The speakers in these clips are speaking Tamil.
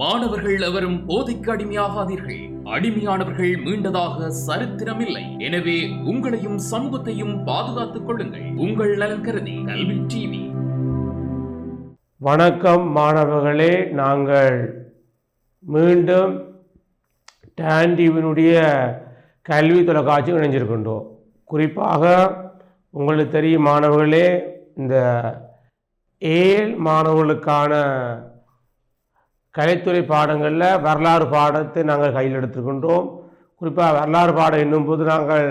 மாணவர்கள் எவரும் போதைக்கு அடிமையாகாதீர்கள். அடிமையானவர்கள் மீண்டதாக சரித்திரமில்லை. எனவே உங்களையும் சமூகத்தையும் பாதுகாத்துக் கொள்ளுங்கள். உங்கள் நலன் கருதி கல்வி டிவி. வணக்கம் மாணவர்களே, நாங்கள் மீண்டும் டான் டிவியினுடைய கல்வி தொலைக்காட்சி இணைஞ்சிருக்கின்றோம். குறிப்பாக உங்களுக்கு தெரியும் மாணவர்களே, இந்த ஏழு மாணவர்களுக்கான கலைத்துறை பாடங்களில் வரலாறு பாடத்தை நாங்கள் கையில் எடுத்துக்கின்றோம். குறிப்பாக வரலாறு பாடம் என்னும்போது நாங்கள்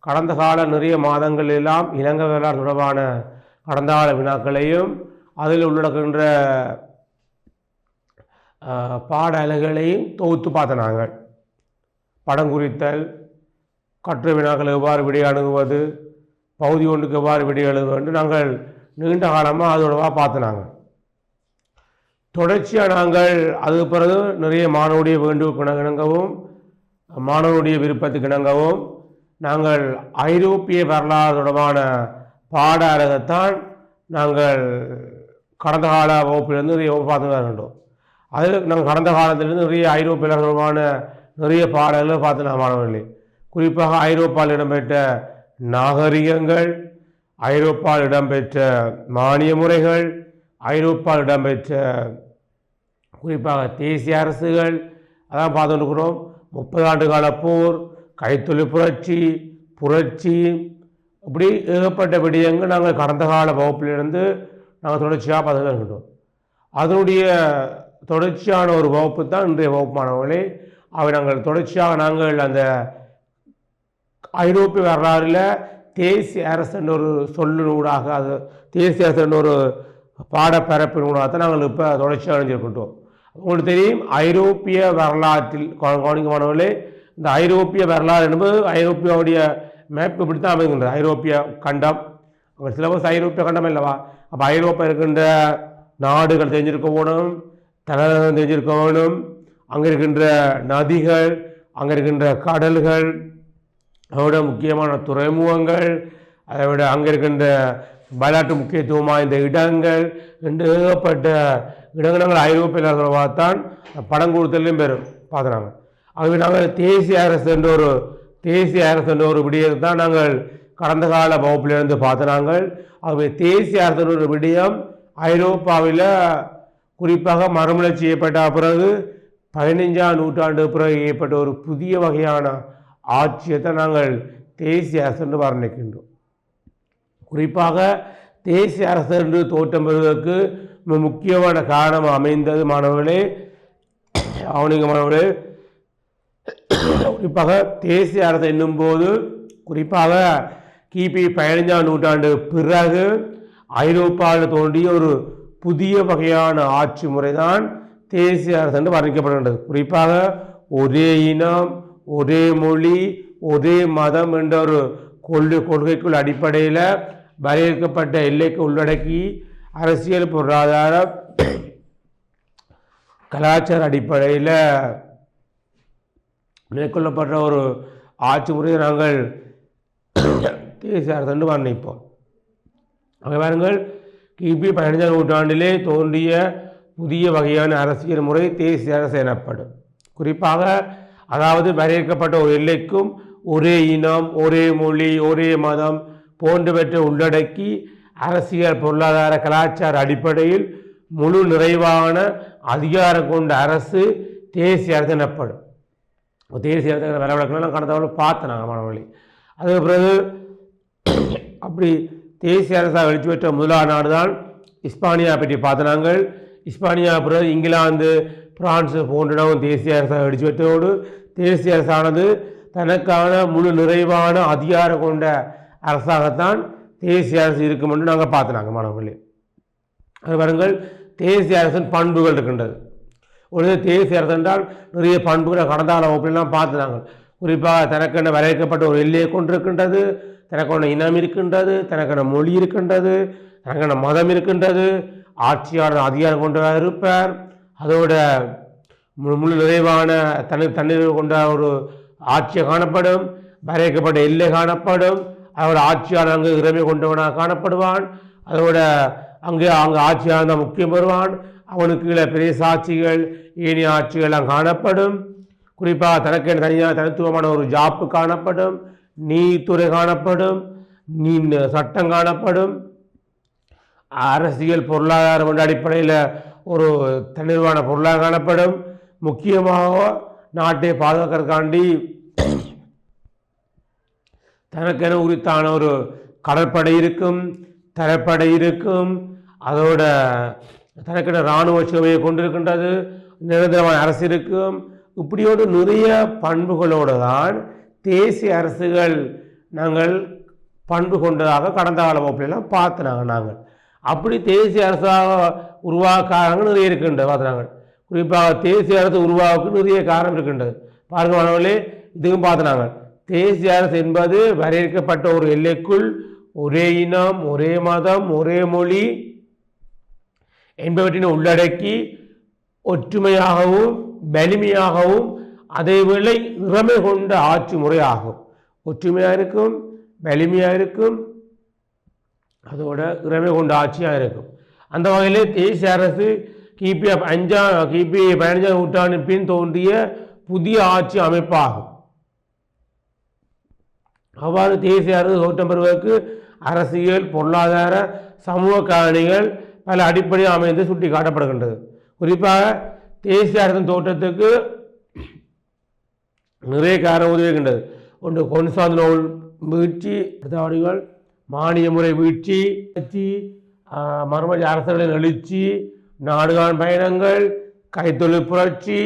கடந்த கால நிறைய மாதங்கள் எல்லாம் இலங்கை வரலாறு தொடர்பான கடந்த கால வினாக்களையும் அதில் உள்ளடக்கின்ற பாட அலைகளையும் தொகுத்து பார்த்த நாங்கள் படம் குறித்தல், கற்று வினாக்கள் எவ்வாறு விடை அணுகுவது, பகுதி ஒன்றுக்கு எவ்வாறு விடை எழுதுவது என்று நாங்கள் நீண்ட காலமாக அதோடவாக பார்த்து நாங்கள் தொடர்ச்சியாக நாங்கள் அதுக்கு பிறகு நிறைய மாணவனுடைய வேண்டுகோளுக்கு இணங்கவும் மாணவனுடைய விருப்பத்துக்கு இணங்கவும் நாங்கள் ஐரோப்பிய வரலாறு தொடர்பான பாட அலகத்தான் நாங்கள் கடந்த கால வகுப்பிலிருந்து நிறைய வகுப்பு பார்த்து வருகின்றோம். அதில் நாங்கள் கடந்த காலத்திலிருந்து நிறைய ஐரோப்பிய தொடர்பான நிறைய பாடல்களை பார்த்து நான் மாணவர்களே, குறிப்பாக ஐரோப்பாவில் இடம்பெற்ற நாகரிகங்கள், ஐரோப்பாவில் இடம்பெற்ற மானிய முறைகள், ஐரோப்பாவில் இடம்பெற்ற குறிப்பாக தேசிய அரசுகள், அதான் பார்த்துருக்கிறோம். 30 ஆண்டு கால போர், கைத்தொழில் புரட்சி இப்படி ஏகப்பட்ட விடயங்கள் நாங்கள் கடந்த கால வகுப்பிலிருந்து நாங்கள் தொடர்ச்சியாக பார்த்து வருகின்றோம். அதனுடைய தொடர்ச்சியான ஒரு வகுப்பு தான் இன்றைய வகுப்பானவர்களே. அவை நாங்கள் தொடர்ச்சியாக நாங்கள் அந்த ஐரோப்பிய வரலாறில் தேசிய அரசு என்ற ஒரு சொல்லினூடாக, அது தேசிய அரசு என்ற ஒரு பாடப்பரப்பினூடாகத்தான் நாங்கள் இப்போ தொடர்ச்சியாக அடைஞ்சிருக்கின்றோம். உங்களுக்கு தெரியும், ஐரோப்பிய வரலாற்றில் கவனிக்கமானவர்களே, இந்த ஐரோப்பிய வரலாறு என்பது ஐரோப்பியாவுடைய மேப் இப்படி தான் அமைகின்றது. ஐரோப்பிய கண்டம், அங்கே சிலபஸ் ஐரோப்பிய கண்டம் அல்லவா. அப்போ ஐரோப்பா இருக்கின்ற நாடுகள் தெரிஞ்சிருக்க வேணும், தலைநகரம் தெரிஞ்சிருக்க வேணும், அங்கே இருக்கின்ற நதிகள், அங்கே இருக்கின்ற கடல்கள், அதோட முக்கியமான துறைமுகங்கள், அதை விட அங்கே இருக்கின்ற வரலாற்று முக்கியத்துவமாக இந்த இடங்கள் என்று ஏகப்பட்ட இடங்கள் ஐரோப்பிய தான் படம் கொடுத்தலையும் பெறும் பார்க்குறாங்க. ஆகவே நாங்கள் தேசிய அரசு என்ற ஒரு விடயத்தை தான் நாங்கள் கடந்த கால வகுப்பிலிருந்து பார்த்து நாங்கள். ஆகவே தேசிய அரசு என்ற ஒரு விடயம் ஐரோப்பாவில் குறிப்பாக மறுமலர்ச்சி செய்யப்பட்ட பிறகு 15ஆம் நூற்றாண்டு பிறகு ஏற்பட்ட ஒரு புதிய வகையான ஆட்சியத்தை நாங்கள் தேசிய அரசு என்று வர்ணிக்கின்றோம். குறிப்பாக தேசிய அரசு என்று தோற்றம் பெறுவதற்கு முக்கியமான காரணம் அமைந்தது மாணவர்களே, மாணவர்களே, குறிப்பாக தேசிய அரசு என்னும்போது குறிப்பாக கிபி 15ஆம் நூற்றாண்டு பிறகு ஐரோப்பாவில் தோன்றிய ஒரு புதிய வகையான ஆட்சி முறைதான் தேசிய அரசு என்று வர்ணிக்கப்படுகின்றது. குறிப்பாக ஒரே இனம், ஒரே மொழி, ஒரே மதம் என்ற ஒரு கொள்கைக்குள் அடிப்படையில் வரையறுக்கப்பட்ட எல்லைக்கு உள்ளடக்கி அரசியல், பொருளாதார, கலாச்சார அடிப்படையில் மேற்கொள்ளப்பட்ட ஒரு ஆட்சி முறையை நாங்கள் தேசிய அரசு என்று வர்ணிப்போம். அங்கே பாருங்கள், கிபி 15ஆம் நூற்றாண்டிலே தோன்றிய புதிய வகையான அரசியல் முறை தேசிய அரசு எனப்படும். குறிப்பாக அதாவது வரையறுக்கப்பட்ட ஒரு எல்லைக்கும் ஒரே இனம், ஒரே மொழி, ஒரே மதம் போன்றவற்றை உள்ளடக்கி அரசியல், பொருளாதார, கலாச்சார அடிப்படையில் முழு நிறைவான அதிகாரம் கொண்ட அரசு தேசிய அரசு எனப்படும். தேசிய அரசு வரவழைக்கலாம் கடந்த பார்த்து நாங்கள் மாணவர்களே. அதுக்கு பிறகு அப்படி தேசிய அரசாக எழுச்சி பெற்ற முதலாவது நாடு தான் இஸ்பானியா பற்றி பார்த்து நாங்கள். இஸ்பானியா பிறகு இங்கிலாந்து, பிரான்ஸ் போன்றவும் தேசிய அரசாக எழுச்சி பெற்றதோடு தேசிய அரசானது தனக்கான முழு நிறைவான அதிகாரம் கொண்ட அரசாகத்தான் தேசிய அரசு இருக்கும் என்று நாங்கள் பார்த்துனாங்க மாணவர்களே. அது பாருங்கள், தேசிய அரசின் பண்புகள் இருக்கின்றது. ஒரு தேசிய அரசு என்றால் நிறைய பண்புகளை கடந்த கால வகுப்பிலாம் பார்த்துனாங்க. குறிப்பாக தனக்கென வரையறுக்கப்பட்ட ஒரு எல்லையை கொண்டிருக்கின்றது, தனக்கான இனம் இருக்கின்றது, தனக்கான மொழி இருக்கின்றது, தனக்கான மதம் இருக்கின்றது, ஆட்சியாளர் அதிகாரம் கொண்டவர் இருப்பார், அதோட முழு நிறைவான தண்ணீர் கொண்ட ஒரு ஆட்சியை காணப்படும், வரையறுக்கப்பட்ட எல்லை காணப்படும், அதோட ஆட்சியாளர் அங்கு இறமை கொண்டவனாக காணப்படுவான், அதோட அங்கே ஆட்சியாளர் தான் முக்கியம் பெறுவான், அவனுக்கு கீழே பிரேசாட்சிகள் ஏனைய ஆட்சிகள்லாம் காணப்படும். குறிப்பாக தனக்கு தனியாக தனித்துவமான ஒரு ஜாப்பு காணப்படும், நீதித்துறை காணப்படும், சட்டம் காணப்படும், அரசியல் பொருளாதாரம் என்ற அடிப்படையில் ஒரு தனிர்வான பொருளாதாரம் காணப்படும். முக்கியமாக நாட்டை பாதுகாக்கிறதுக்காண்டி தனக்கென உரித்தான ஒரு கடற்படை இருக்கும், தரைப்படை இருக்கும், அதோட தனக்கென இராணுவ சேவையை கொண்டிருக்கின்றது, நிரந்தரமான அரசு இருக்கும். இப்படியோடு நிறைய பண்புகளோடு தான் தேசிய அரசுகள் நாங்கள் பண்பு கொண்டதாக கடந்த கால வகுப்புலாம் பார்த்துனாங்க. நாங்கள் அப்படி தேசிய அரசாக உருவாக்காரங்கள் நிறைய இருக்கின்றது பார்த்துனாங்க. குறிப்பாக தேசிய அரசு உருவாக்கு நிறைய காரணம் இருக்கின்றது. பாருங்க மாணவர்களே, இதுவும் பார்த்துனாங்க. தேசிய அரசு என்பது வரையறுக்கப்பட்ட ஒரு எல்லைக்குள் ஒரே இனம், ஒரே மதம், ஒரே மொழி என்பவற்றினை உள்ளடக்கி ஒற்றுமையாகவும் வலிமையாகவும் அதேவேளை இறமை கொண்ட ஆட்சி முறை ஆகும். ஒற்றுமையாக இருக்கும், வலிமையாக இருக்கும், அதோட இறமை கொண்ட ஆட்சியாக இருக்கும். அந்த வகையிலே தேசிய அரசு கிபி 15ஆம் நூற்றாண்டின் பின் தோன்றிய புதிய ஆட்சி அமைப்பாகும். அவ்வாறு தேசிய அரசு தோற்றம் பெறுவதற்கு அரசியல், பொருளாதார, சமூக காரணிகள் பல அடிப்படையாக அமைந்து சுட்டி காட்டப்படுகின்றது. குறிப்பாக தேசிய அரசின் தோற்றத்துக்கு நிறைய காரணம் உதவுகின்றது. ஒன்று கொன்சாந்தனோல் வீழ்ச்சி, அடுத்தவர்கள் மானிய முறை வீழ்ச்சி, மறுமொழி அரசர்களின் எழுச்சி, நாடுகான் பயணங்கள், கைத்தொழில் புரட்சி,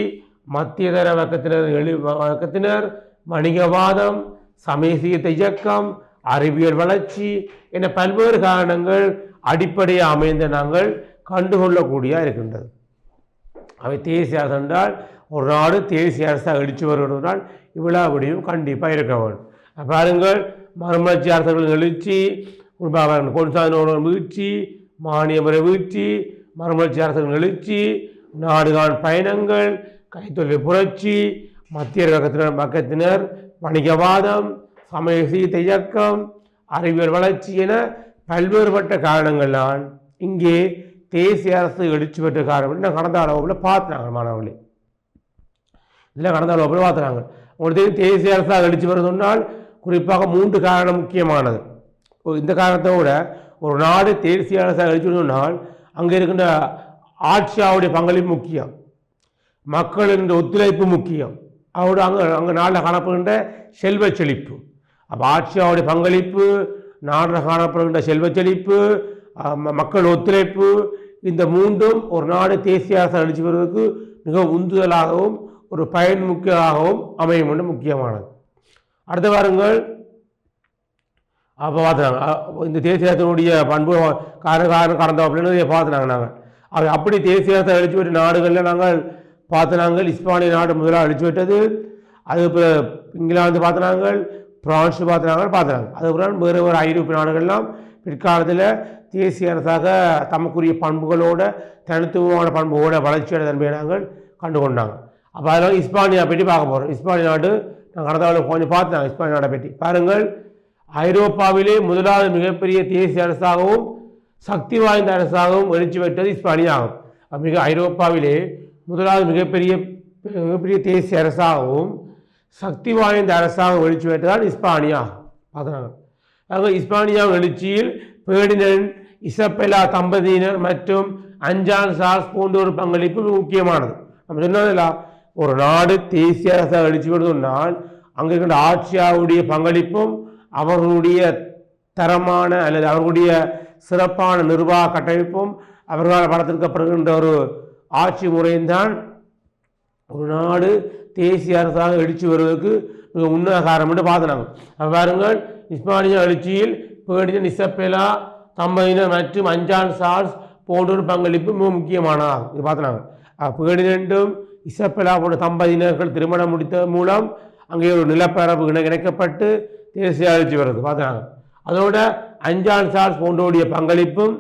மத்திய தர வர்க்கத்தினர், வணிகவாதம், சமய சீர்திருத்த இயக்கம், அறிவியல் வளர்ச்சி என பல்வேறு காரணங்கள் அடிப்படையாக அமைந்த நாங்கள் கண்டுகொள்ளக்கூடிய இருக்கின்றது. அவை தேசிய அரசு என்றால் ஒரு நாடு தேசிய அரசாக எழுச்சி வருவதால் இவ்வளவு கண்டிப்பாக இருக்க வேண்டும். பாருங்கள், மறுமலர்ச்சி அரசர்களின் எழுச்சி, கொன்சாந்தனோல் வீழ்ச்சி, மானிய முறை வீழ்ச்சி, மறுமலர்ச்சி அரசர்களின் எழுச்சி, நாடுகான் பயணங்கள், கைத்தொழில் புரட்சி, மத்திய வர்க்கத்தினர், வணிகவாதம், சமய சீர்திருத்த இயக்கம், அறிவியல் வளர்ச்சி என பல்வேறுபட்ட காரணங்கள்தான் இங்கே தேசிய அரசு எழுச்சி பெற்ற காரணம். நான் கடந்த அளவுல பார்த்துனாங்க மாணவர்களே, இதில் கடந்த அளவுல பார்த்துனாங்க. உங்களுக்கு தேசிய அரசாக எழுச்சி வருவதுனால் குறிப்பாக 3 காரணம் முக்கியமானது. இந்த காரணத்தை விட ஒரு நாடு தேசிய அரசாக எழுச்சி வருவதனால் அங்கே இருக்கின்ற ஆட்சியாவுடைய பங்களிப்பு முக்கியம், மக்களின் ஒத்துழைப்பு முக்கியம், அவரோட அங்கே நாட்டில் காணப்படுகின்ற செல்வ செழிப்பு. அப்போ ஆட்சியாவுடைய பங்களிப்பு, நாட்டில் காணப்படுகின்ற செல்வ செழிப்பு, மக்கள் ஒத்துழைப்பு, இந்த 3ம் ஒரு நாடு தேசிய அரசு எழுச்சி பெறுவதற்கு மிகவும் உந்துதலாகவும் ஒரு பயன்முக்கியமாகவும் அமையும் என்று முக்கியமானது. அடுத்த வாருங்கள், அப்போ பார்த்துனாங்க இந்த தேசிய அரசினுடைய பண்பு கடந்த அப்படின்னு பார்த்துனாங்க. நாங்கள் அவை அப்படி தேசிய அரசை எழுச்சி பெற்ற நாடுகளில் நாங்கள் பார்த்துனாங்க. இஸ்பானிய நாடு முதலாக எழுச்சி பெற்றது, அது இங்கிலாந்து பார்த்துனாங்க, பிரான்ஸ் பார்த்துனாங்க. அதுக்கப்புறம் வேறு ஐரோப்பிய நாடுகள்லாம் பிற்காலத்தில் தேசிய அரசாக தமக்குரிய பண்புகளோட தனித்துவமான பண்புகளோட வளர்ச்சியோட தன்மையை நாங்கள் கண்டுகொண்டாங்க. அப்போ அதனால் இஸ்பானியா பற்றி பார்க்க போகிறோம். இஸ்பானிய நாடு நாங்கள் கடந்த கொஞ்சம் பார்த்துனாங்க. இஸ்பானிய நாட்டை பற்றி பாருங்கள். ஐரோப்பாவிலே முதலாவது மிகப்பெரிய தேசிய அரசாகவும் சக்தி வாய்ந்த அரசாகவும் எழுச்சி பெற்றது இஸ்பானியா ஆகும். ஐரோப்பாவிலே முதலாவது மிகப்பெரிய தேசிய அரசாகவும் சக்தி வாய்ந்த அரசாகவும் எழுச்சி பெற்றதால் இஸ்பானியா பார்த்துனாங்க. ஆக இஸ்பானியா எழுச்சியில் பேர்டினண்ட், இசபெல்லா தம்பதியினர் மற்றும் அஞ்சான் சார்ஸ் போன்ற ஒரு பங்களிப்பு முக்கியமானது. நம்ம சொன்னதில்ல, ஒரு நாடு தேசிய அரசாக எழுச்சி பெறுவதனால் அங்கே இருக்கின்ற ஆட்சியாவுடைய பங்களிப்பும் அவர்களுடைய தரமான அல்லது அவர்களுடைய சிறப்பான நிர்வாக கட்டமைப்பும் அவர்களால் வளர்த்திருக்கப்படுகின்ற ஒரு ஆட்சி முறையில்தான் ஒரு நாடு தேசிய அரசாக எழுச்சி வருவதற்கு மிக உன்னத காரணம் என்று பார்த்துனாங்க. பாருங்கள், இஸ்பானியா எழுச்சியில் பேர்டினண்ட், இசபெல்லா தம்பதியினர் மற்றும் அஞ்சான் சார்ஸ் போன்ற பங்களிப்பு மிக முக்கியமானதாகும். இது பார்த்துனாங்க. பேர்டினண்டும் இசபெல்லா போன்ற தம்பதியினர்கள் திருமணம் முடித்த மூலம் அங்கே ஒரு நிலப்பரப்பு இணைக்கப்பட்டு தேசிய எழுச்சி வருது பார்த்துனாங்க. அதோட அஞ்சான் சார்ஸ் போன்றோடைய பங்களிப்பும்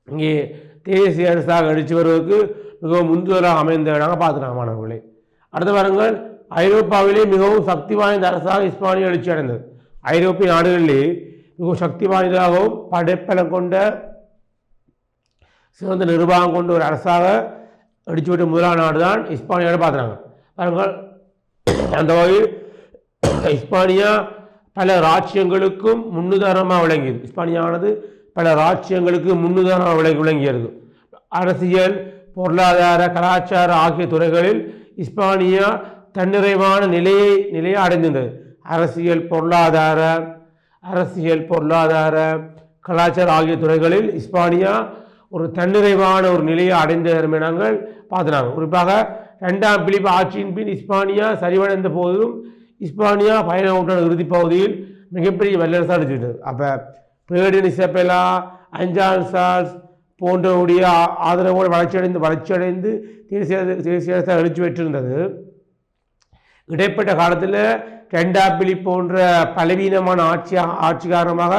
இங்கே தேசிய அரசாக எழுச்சி வருவதற்கு மிகவும் முந்துதலாக அமைந்ததாக பார்த்துனாங்க மாணவர்களே. அடுத்த வாருங்கள், ஐரோப்பாவிலே மிகவும் சக்தி வாய்ந்த அரசாக இஸ்பானியா எழுச்சி அடைந்தது. ஐரோப்பிய நாடுகளிலே மிகவும் சக்தி வாய்ந்ததாகவும் படைப்பலம் கொண்ட சிறந்த நிர்வாகம் கொண்ட ஒரு அரசாக அடிச்சுவிட்ட முதலாம் நாடு தான் இஸ்பானியாவை பார்க்குறாங்க. பாருங்கள், அந்த வகையில் இஸ்பானியா பல ராஜ்யங்களுக்கும் முன்னுதாரணமாக விளங்கியது. இஸ்பானியானது பல ராஜ்யங்களுக்கு முன்னுதாரணமாக விளங்கியது. அரசியல், பொருளாதார, கலாச்சார ஆகிய துறைகளில் இஸ்பானியா தன்னிறைவான நிலையை அடைந்திருந்தது. அரசியல், பொருளாதார, கலாச்சார ஆகிய துறைகளில் இஸ்பானியா ஒரு தன்னிறைவான ஒரு நிலையை அடைந்த நாங்கள் பார்த்துனாங்க. குறிப்பாக 2ஆம் பிலிப் ஆட்சியின் பின் இஸ்பானியா சரிவடைந்த போதிலும் இஸ்பானியா 19ஆம் நூற்றாண்டு இறுதிப் பகுதியில் மிகப்பெரிய வல்லரசு அடைஞ்சிட்டது. அப்போ பேர்டின் இசபெலா, அஞ்சான் சார்ஸ் போன்றவுடைய ஆதரவோடு வளர்ச்சியடைந்து தேசிய எழுச்சி பெற்றிருந்தது. இடைப்பட்ட காலத்தில் 2ஆம் பிலிப் போன்ற பலவீனமான ஆட்சி காரணமாக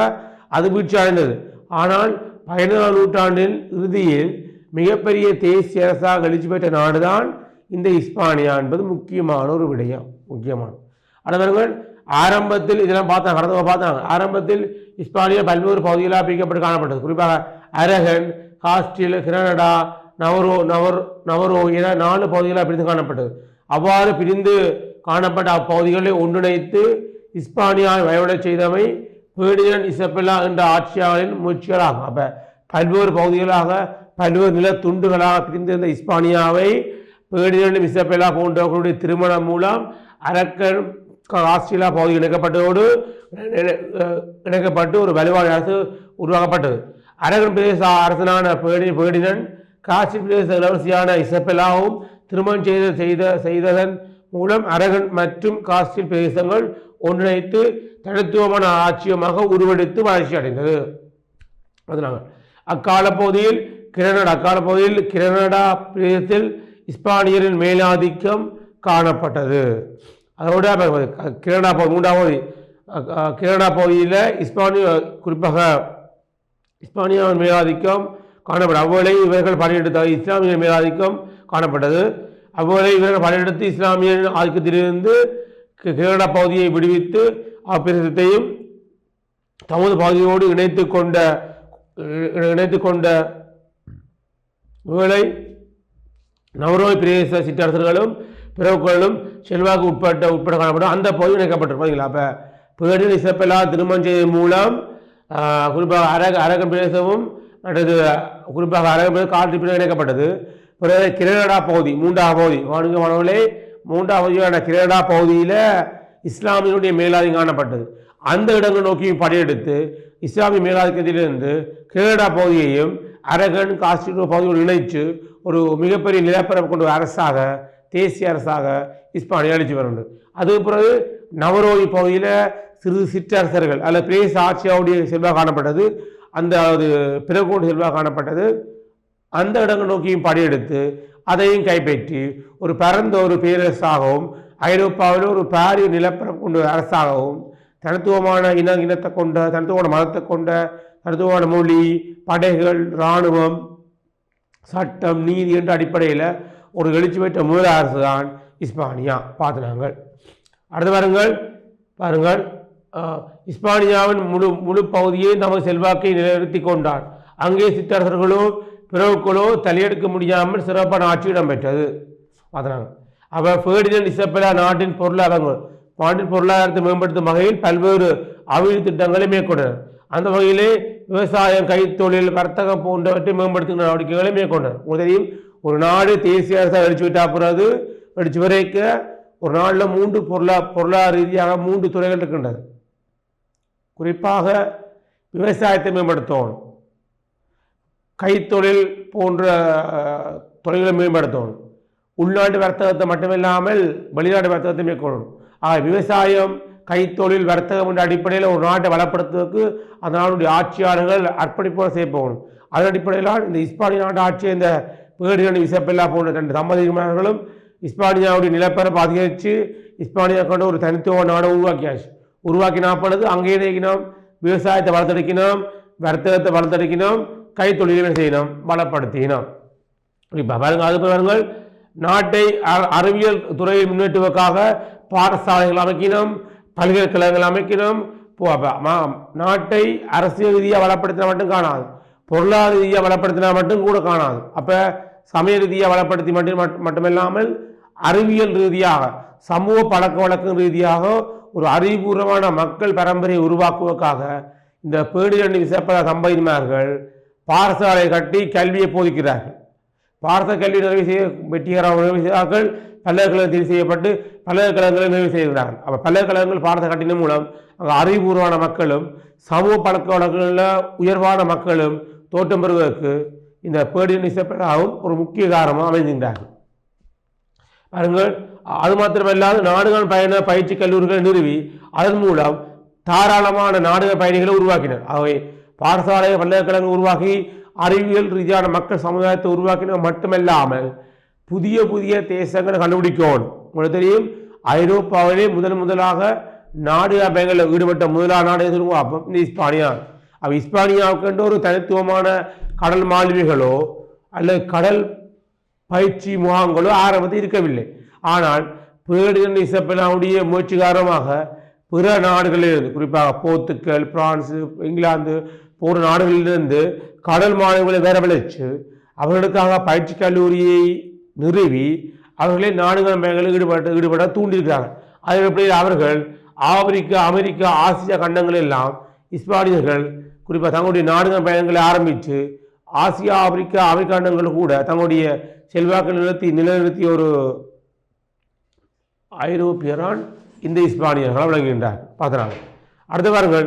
அது வீழ்ச்சி அடைந்தது. ஆனால் 19ஆம் நூற்றாண்டின் இறுதியில் மிகப்பெரிய தேசிய அரசாக எழுச்சி பெற்ற நாடுதான் இந்த இஸ்பானியா என்பது முக்கியமான ஒரு விடயம். அடுத்தவர்கள் ஆரம்பத்தில் இதெல்லாம் பார்த்தாங்க. ஆரம்பத்தில் இஸ்பானியா பல்வேறு பகுதிகளாக பிரிக்கப்பட்டு காணப்பட்டது. குறிப்பாக அரகன், காஸ்டில், கிரனடா, நவரோ என 4 பகுதிகளாக பிரிந்து காணப்பட்டது. அவ்வாறு பிரிந்து காணப்பட்ட அப்பகுதிகளை ஒன்றிணைத்து இஸ்பானியாவை வயவுடச் செய்தமை பேர்டினண்ட் இசபெல்லா என்ற ஆட்சியாளரின் முயற்சிகளாகும். அப்போ பல்வேறு பகுதிகளாக பல்வேறு நில துண்டுகளாக பிரிந்திருந்த இஸ்பானியாவை பேர்டினண்ட் இசபெல்லா போன்றவர்களுடைய திருமணம் மூலம் அரக்கன் ஆஸ்திரேலியா பகுதி இணைக்கப்பட்டு ஒரு வலுவான அரசு உருவாக்கப்பட்டது. அரகன் பிரதேச அரசனான பேர்டினண்ட் காஸ்டில் பிரதேச இளவரசியான இசபெல்லாவும் திருமணம் செய்ததன் மூலம் அரகன் மற்றும் காஸ்டில் பிரதேசங்கள் ஒன்றிணைத்து தனித்துவமான ஆட்சியமாக உருவெடுத்து வளர்ச்சி அடைந்தது. அதனால அக்கால பகுதியில் கிரனடா பிரதேசத்தில் இஸ்பானியரின் மேலாதிக்கம் காணப்பட்டது. அதோட கிரனடா பகுதியில் குறிப்பாக இஸ்பானியாவின் மேலாதிக்கம் காணப்பட்டது. அவ்வேளை இவர்கள் பணியெடுத்த இஸ்லாமிய மேலாதிக்கம் காணப்பட்டது. அவ்வேளை இவர்கள் பணியெடுத்து இஸ்லாமிய ஆதிக்கத்திலிருந்து கிரனடா பகுதியை விடுவித்து அப்பிரதேசத்தையும் தமது பகுதியோடு இணைத்து கொண்ட வேளை நவரோய் பிரதேச சிற்றரசர்களும் பிறகுகளும் செல்வாக்கு உட்பட காணப்படும் அந்த பகுதி இணைக்கப்பட்டிருப்பாங்களா. அப்போ பேர்டினண்ட் இசபெல்லா திருமணம் செய்ததன் மூலம் குறிப்பாக அரகன் பிரதேசமும் அடுத்தது குறிப்பாக அரகன் பிரதேசம் காற்று பிரிவு இணைக்கப்பட்டது. பிறகு கிரனடா பகுதி 3ஆம் பகுதி மாணவர்களே 3ஆம் பகுதியான கிரனடா பகுதியில் இஸ்லாமியனுடைய மேலாதிக்கம் காணப்பட்டது. அந்த இடங்கள் நோக்கி படையெடுத்து இஸ்லாமிய மேலாதிக்கத்திலிருந்து கிரனடா பகுதியையும் அரகன் காஸ்டில் பகுதியோடு இணைத்து ஒரு மிகப்பெரிய நிலப்பரப்பு கொண்ட அரசாக தேசிய அரசாக இஸ்பானியா எழுச்சி வருகிறது. அதுக்கு பிறகு நவரோய் பகுதியில் சிற்றரசர்கள் அல்லது பிரதேச ஆட்சியாவுடைய செல்வாக காணப்பட்டது. அந்த பிறகோடு செல்வாக காணப்பட்டது. அந்த இடங்கள் நோக்கியும் படையெடுத்து அதையும் கைப்பற்றி ஒரு பரந்த ஒரு பேரரசாகவும் ஐரோப்பாவில் ஒரு பாரிய நிலப்பரப்பு கொண்ட அரசாகவும் தனித்துவமான இனத்தை கொண்ட தனித்துவமான மதத்தை கொண்ட தனித்துவமான மொழி, படைகள், இராணுவம், சட்டம், நீதி என்ற அடிப்படையில் ஒரு எழுச்சி பெற்ற முதல் அரசு தான் இஸ்பானியா. பார்த்துனாங்கள். அடுத்து பாருங்கள் இஸ்பானியாவின் முழு பகுதியை நமது செல்வாக்கை நிலைநிறுத்தி கொண்டார். அங்கே சிற்றரசர்களோ பிறகுகளோ தலையெடுக்க முடியாமல் சிறப்பான ஆட்சி இடம்பெற்றது. பார்த்துனாங்க. அப்போ பேர்டினண்ட் இசபெல்லா நாட்டின் பொருளாதாரத்தை மேம்படுத்தும் வகையில் பல்வேறு அபிவிருத்தி திட்டங்களை மேற்கொண்டார். அந்த வகையிலே விவசாயம், கைத்தொழில், வர்த்தகம் போன்றவற்றை மேம்படுத்துகிற நடவடிக்கைகளை மேற்கொண்டார். முதலில் ஒரு நாடு தேசிய அரசாக வெடிச்சு வரைக்க ஒரு நாளில் 3 பொருளாதார ரீதியாக 3 துறைகள் இருக்கின்றது. குறிப்பாக விவசாயத்தை மேம்படுத்தணும், கைத்தொழில் போன்ற தொழில்களை மேம்படுத்தணும், உள்நாட்டு வர்த்தகத்தை மட்டுமில்லாமல் வெளிநாட்டு வர்த்தகத்தை மேற்கொள்ளணும். விவசாயம், கைத்தொழில், வர்த்தகம் என்ற அடிப்படையில் ஒரு நாட்டை வளப்படுத்துவதற்கு அந்த நாட்டுடைய ஆட்சியாளர்கள் அர்ப்பணிப்போடு செய்ய போகணும். அதன் அடிப்படையில் இந்த இஸ்பானிய நாட்டு ஆட்சியை இந்த பேர்டினண்ட் இசபெல்லா போன்ற 2 தம்பதியினர்களும் இஸ்பானியாவுடைய நிலப்பரப்பு அதிகரித்து இஸ்பானியா கொண்ட ஒரு தனித்துவ நாடு உருவாக்கினாப்பொழுது அங்கே நாம் விவசாயத்தை வளர்த்தெடுக்கணும், வர்த்தகத்தை வளர்த்தெடுக்கணும், கைத்தொழிலை செய்யணும், பலப்படுத்தினோம். இப்போ பாருங்கள், அது பாருங்கள் நாட்டை அறிவியல் துறையை முன்னேற்றுவதற்காக பாடசாலைகள் அமைக்கணும், பல்கலைக்கழகங்கள் அமைக்கணும். நாட்டை அரசியல் ரீதியாக வளப்படுத்த மட்டும் காணாது, பொருளாதார ரீதியாக வளப்படுத்தினா மட்டும் கூட காணாது. அப்போ சமய ரீதியாக வளப்படுத்தி மட்டுமில்லாமல் அறிவியல் ரீதியாக சமூக பழக்க வழக்கம் ரீதியாக ஒரு அறிவுபூர்வமான மக்கள் பரம்பரையை உருவாக்குவதற்காக இந்த பேடிரணி விசப்பட தம்பதிமார்கள் பாடசாலை கட்டி கல்வியை போதிக்கிறார்கள். பாரத கல்வி நிறைவு செய்ய வெற்றிகரமாக நிறைவு செய்தார்கள். பல்கலைக்கழகம் தெரிவு செய்யப்பட்டு பல்கலைக்கழகங்களை நிறைவு செய்கிறார்கள். அப்போ பல்கலைக்கழகங்கள் பாரத கட்டின மூலம் அங்கே அறிவுபூர்வமான மக்களும் சமூக பழக்க வழக்கங்களில் உயர்வான மக்களும் தோற்றம் பெறுவதற்கு இந்த பேடிரணி விசப்படாவும் ஒரு முக்கிய காரணமாக அமைகின்றார்கள். பாருங்கள், அது மாத்திரமல்லாது நாடுகள் பயண பயிற்சி கல்லூரிகளை நிறுவி அதன் மூலம் தாராளமான நாடுகள் பயணிகளை உருவாக்கினர். ஆகவே பாடசாலை பல்கலைக்கழகம் உருவாக்கி அறிவியல் ரீதியான மக்கள் சமுதாயத்தை உருவாக்கின மட்டுமல்லாமல் புதிய புதிய தேசங்களை கண்டுபிடிக்கணும். உங்களுக்கு தெரியும், ஐரோப்பாவிலே முதலாக நாடுகள் பயணங்களில் ஈடுபட்ட முதலாவது நாடு எதுவும் அப்போ இந்த இஸ்பானியா. அப்போ இஸ்பானியாவுக்கு ஒரு தனித்துவமான கடல் மாலுமிகளோ அல்லது கடல் பயிற்சி முகாம்களோ ஆரம்பத்தில் இருக்கவில்லை. ஆனால் பேடிரணி விசப்படாவுடைய முயற்சி காரணமாக பிற நாடுகளிலிருந்து, குறிப்பாக போர்த்துக்கல், பிரான்சு, இங்கிலாந்து போன்ற நாடுகளிலிருந்து கடல் மாலுமிகளை வரவழைச்சு அவர்களுக்காக பயிற்சி கல்லூரியை நிறுவி அவர்களே நாடுகள் பயணங்களில் ஈடுபட தூண்டியிருக்கிறார்கள். அதன் அவர்கள் ஆப்பிரிக்கா, அமெரிக்கா, ஆசியா கண்டங்கள் எல்லாம் இஸ்பானியர்கள் குறிப்பாக தங்களுடைய நாடுகள் பயணங்களை ஆரம்பித்து ஆசியா, ஆப்பிரிக்கா, அமெரிக்கா கண்டங்கள் கூட தங்களுடைய செல்வாக்கு நிலைநிறுத்திய ஒரு ஐரோப்பியரான் இந்த இஸ்பானியர்களால் விளங்குகின்றார். பார்க்குறாங்க. அடுத்த வாரங்கள்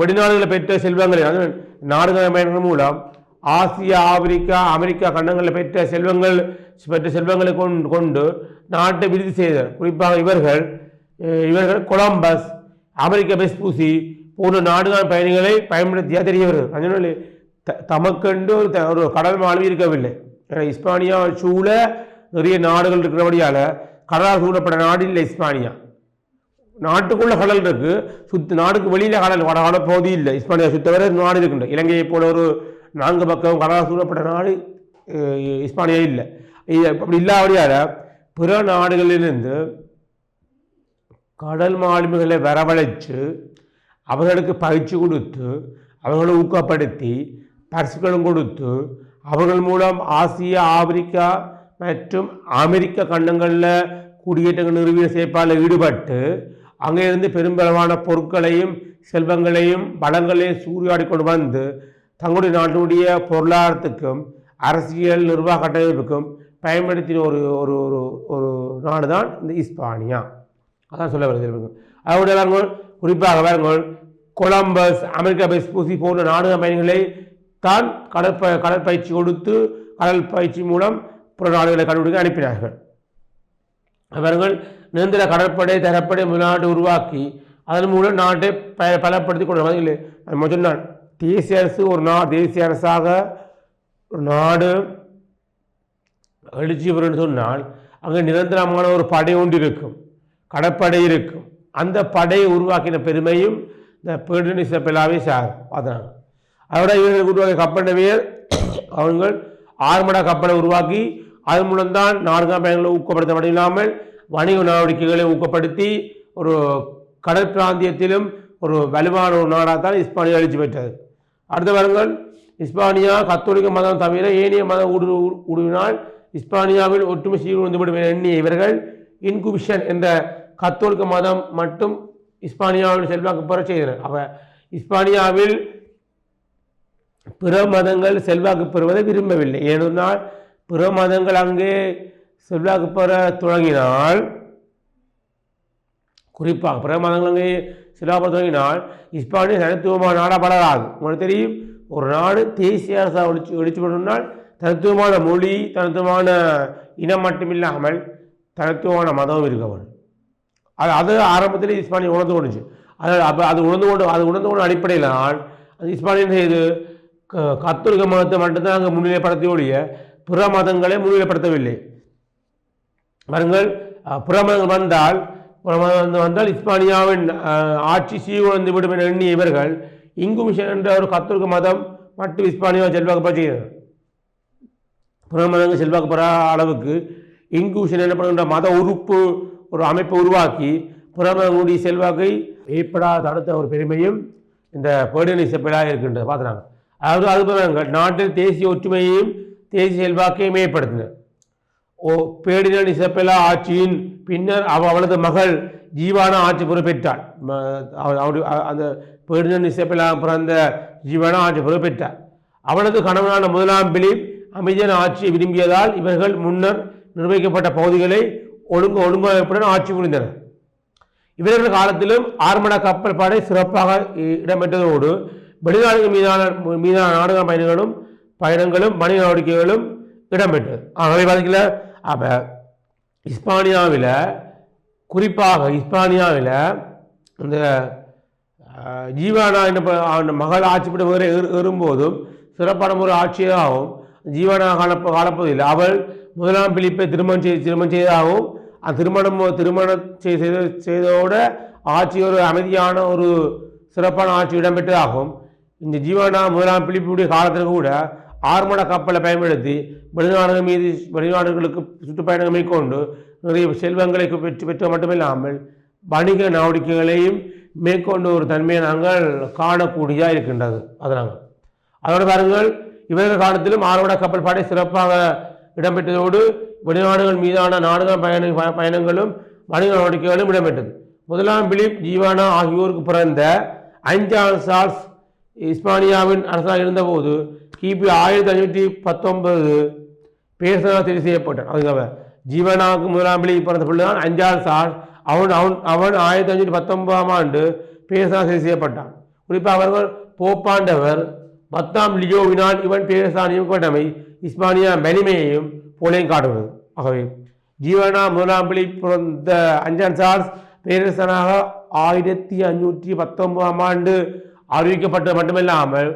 வெளிநாடுகளை பெற்ற செல்வங்களை நாடுகள் பயணங்கள் மூலம் ஆசியா, ஆப்பிரிக்கா, அமெரிக்கா கண்டங்களில் பெற்ற செல்வங்களை கொண்டு நாட்டை விருத்தி செய்தனர். குறிப்பாக இவர்கள் கொலம்பஸ், அமெரிக்க வெஸ்பூசி போன்ற நாடுகள் பயணிகளை பயன்படுத்தியா தெரியவர்கள். அதனால தமக்கென்று ஒரு கடல் மாலுமி இருக்கவில்லை. ஏன்னா இஸ்பானியா சூழ நிறைய நாடுகள் இருக்கிறபடியால் கடலால் சூழப்பட்ட நாடு இல்லை இஸ்பானியா. நாட்டுக்குள்ள கடல் இருக்கு, நாடுக்கு வெளியில கடல் பகுதி இல்லை. இஸ்பானியா சுத்தவரை நாடு இருக்கின்ற இலங்கையை போல ஒரு 4 பக்கம் கடலால் சூழப்பட்ட நாடு இஸ்பானியா இல்லை. அப்படி இல்லாதபடியால் பிற நாடுகளிலிருந்து கடல் மாலுமிகளை வரவழைச்சு அவர்களுக்கு பயிற்சி கொடுத்து அவர்களை ஊக்கப்படுத்தி பரிசுகளும் கொடுத்து அவர்கள் மூலம் ஆசியா, ஆப்பிரிக்கா மற்றும் அமெரிக்க கண்டங்களில் குடியேற்றங்கள் நிறுவிய செயற்பாடில் ஈடுபட்டு அங்கே இருந்து பெரும்பளவான பொருட்களையும் செல்வங்களையும் வளங்களையும் சூறையாடி கொண்டு வந்து தங்களுடைய நாட்டினுடைய பொருளாதாரத்துக்கும் அரசியல் நிர்வாக கட்டமைப்புக்கும் பயன்படுத்தின ஒரு ஒரு ஒரு நாடு தான் இந்த இஸ்பானியா. அதான் சொல்ல வருகிறது. அதோட குறிப்பாக வேறுங்கள் கொலம்பஸ், அமெரிக்கா வெஸ்பூசி போன்ற நாடுகள் பயணிகளை தான் கடற்பயிற்சி கொடுத்து கடல் பயிற்சி மூலம் புற நாடுகளை கண்டுபிடிக்க அனுப்பினார்கள். அவர்கள் நிரந்தர கடற்படை தரப்படை முதலாட்டு உருவாக்கி அதன் மூலம் நாட்டை பலப்படுத்தி கொண்டு சொன்னான். தேசிய அரசு தேசிய அரசாக ஒரு நாடு எழுச்சி பெறும் சொன்னால் அங்கே நிரந்தரமான ஒரு படை ஒன்று இருக்கும், கடற்படை இருக்கும். அந்த படையை உருவாக்கின பெருமையும் இந்த பேடிரணி விசப்படாவே பார்த்தாங்க. அதோட இவர்கள் உருவாக்கிய கப்பலினர் அவர்கள் 6 மட கப்பலை உருவாக்கி அதன் மூலம்தான் நாடுகள் பயணங்களை ஊக்கப்படுத்த மட்டும் இல்லாமல் வணிக நடவடிக்கைகளை ஊக்கப்படுத்தி ஒரு கடற்பிராந்தியத்திலும் ஒரு வலுவான ஒரு நாடாகத்தான் இஸ்பானியா எழுச்சி பெற்றது. அடுத்த வருங்கள் இஸ்பானியா கத்தோலிக்க மதம் தவிர ஏனைய மதம் ஊடுருவினால் இஸ்பானியாவில் ஒற்றுமை சீர்குலைந்துவிடும் என எண்ணிய இவர்கள் இன்குபிஷன் என்ற கத்தோலிக்க மதம் மட்டும் இஸ்பானியாவில் செல்வாக்கு பெற செய்தனர். அப்போ இஸ்பானியாவில் பிற மதங்கள் செல்வாக்கு பெறுவதை விரும்பவில்லை. ஏனென்றால் பிற மதங்கள் அங்கே செல்வாக்கு பெற தொடங்கினால், குறிப்பாக பிற மதங்கள் அங்கே செல்வாக்கு பெற தொடங்கினால் இஸ்பானிய தனித்துவமான நாடாக வளராது. உங்களுக்கு தெரியும், ஒரு நாடு தேசிய அரசாக ஒழிச்சு பண்ணால் தனித்துவமான மொழி, தனித்துவமான இனம் மட்டுமில்லாமல் தனித்துவமான மதமும் இருக்க வேண்டும். அது ஆரம்பத்தில் இஸ்பானியா உணர்ந்து கொண்டுச்சு. அது உணர்ந்து கொண்டு அடிப்படையில் தான் அது இஸ்பானியன் செய்து கத்தோலிக்க மதத்தை மட்டும்தான் அங்கே முன்னிலைப்படுத்தி ஒழிய பிற மதங்களை முன்னிலைப்படுத்தவில்லை. வருங்கள் பிற மதங்கள் வந்தால் இஸ்பானியாவின் ஆட்சி சீர்குலைந்து விடும் என எண்ணிய இவர்கள் இங்குமிஷன் என்ற ஒரு கத்தோலிக்க மதம் மட்டும் இஸ்பானியாவை செல்வாக்கு பெற செய்கிறது. பிற மதங்கள் செல்வாக்கு பெற அளவுக்கு இங்குமிஷன் எனப்படுகின்ற மத உறுப்பு ஒரு அமைப்பை உருவாக்கி பிற மதங்களுடைய செல்வாக்கை ஏற்படாத தடுத்த ஒரு பெருமையும் இந்த பேடிரணி விசப்படாக இருக்கின்றது. பார்த்துறாங்க. அதாவது அது பாருங்கள், நாட்டில் தேசிய ஒற்றுமையையும் தேசிய செல்வாக்கையும் மேம்படுத்தினர். பேடினன் இசபெல்லா ஆட்சியின் பின்னர் அவளது மகள் ஜீவானா ஆட்சி பொறுப்பேற்றாள். அந்த பேடினன் இசபெல்லா பிறந்த ஜீவானா ஆட்சி பொறுப்பேற்றார். அவளது கணவனான முதலாம் பிலிப் அமைதியான ஆட்சியை விரும்பியதால் இவர்கள் முன்னர் நிர்வகிக்கப்பட்ட பகுதிகளை ஒழுங்கமைப்புடன் ஆட்சி புரிந்தனர். இவர்கள் காலத்திலும் ஆர்மட கப்பல் படை சிறப்பாக இடம்பெற்றதோடு வெளிநாடுகள் மீதான நாடுகள் பயணங்களும் வணிக நடவடிக்கைகளும் இடம்பெற்றது. ஆகவே பார்த்தீங்களா, அப்போ இஸ்பானியாவில் குறிப்பாக இஸ்பானியாவில் இந்த ஜீவானா என்ற மகள் ஆட்சிப்பட ஏறும்போதும் சிறப்பான ஒரு ஆட்சியாகவும் ஜீவானா காலப்பகுதியில் அவள் முதலாம் பிலிப்பை திருமணம் செய்ததாகவும் திருமணம் செய்ததோட ஆட்சி ஒரு அமைதியான ஒரு சிறப்பான ஆட்சி இடம்பெற்றதாகவும் இந்த ஜீவானா முதலாம் பிலிப்புடைய காலத்தில் கூட ஆர்மட கப்பலை பயன்படுத்தி வெளிநாடுகளுக்கு சுற்றுப்பயணம் மேற்கொண்டு நிறைய செல்வங்களை பெற்ற மட்டுமில்லாமல் வணிக நடவடிக்கைகளையும் மேற்கொண்டு ஒரு தன்மையை நாங்கள் காணக்கூடியதாக இருக்கின்றது. அதோடு பாருங்கள், இவர்கள் காலத்திலும் ஆர்மட கப்பல் படை சிறப்பாக இடம்பெற்றதோடு வெளிநாடுகள் மீதான நாடுகள் பயணங்களும் வணிக நடவடிக்கைகளும் இடம்பெற்றது. முதலாம் பிலிப் ஜீவானா ஆகியோருக்கு பிறந்த அஞ்சான் சார்ஸ் இஸ்பானியாவின் அரசாக இருந்தபோது கிபி 1519 பேசனா தெரிவு செய்யப்பட்டான். அதுக்காக ஜீவனாவுக்கு முதலாம் பிலிப் பிறந்த பிள்ளைதான் அஞ்சான் சார்ஸ். அவன் 1519ஆம் ஆண்டு பேசனா தெரிவு செய்யப்பட்டான். குறிப்பாக அவர்கள் போப்பாண்டவர் 10ஆம் லியோவினால் இவன் பேரசானியும் கொண்டமை இஸ்பானியா வலிமையையும் போலையும் காட்டுகிறது. ஆகவே ஜீவனா முதலாம் பிலிப் பிறந்த அஞ்சான் சார்ஸ் பேரரசனாக 1519ஆம் ஆண்டு அறிவிக்கப்பட்டது மட்டுமில்லாமல்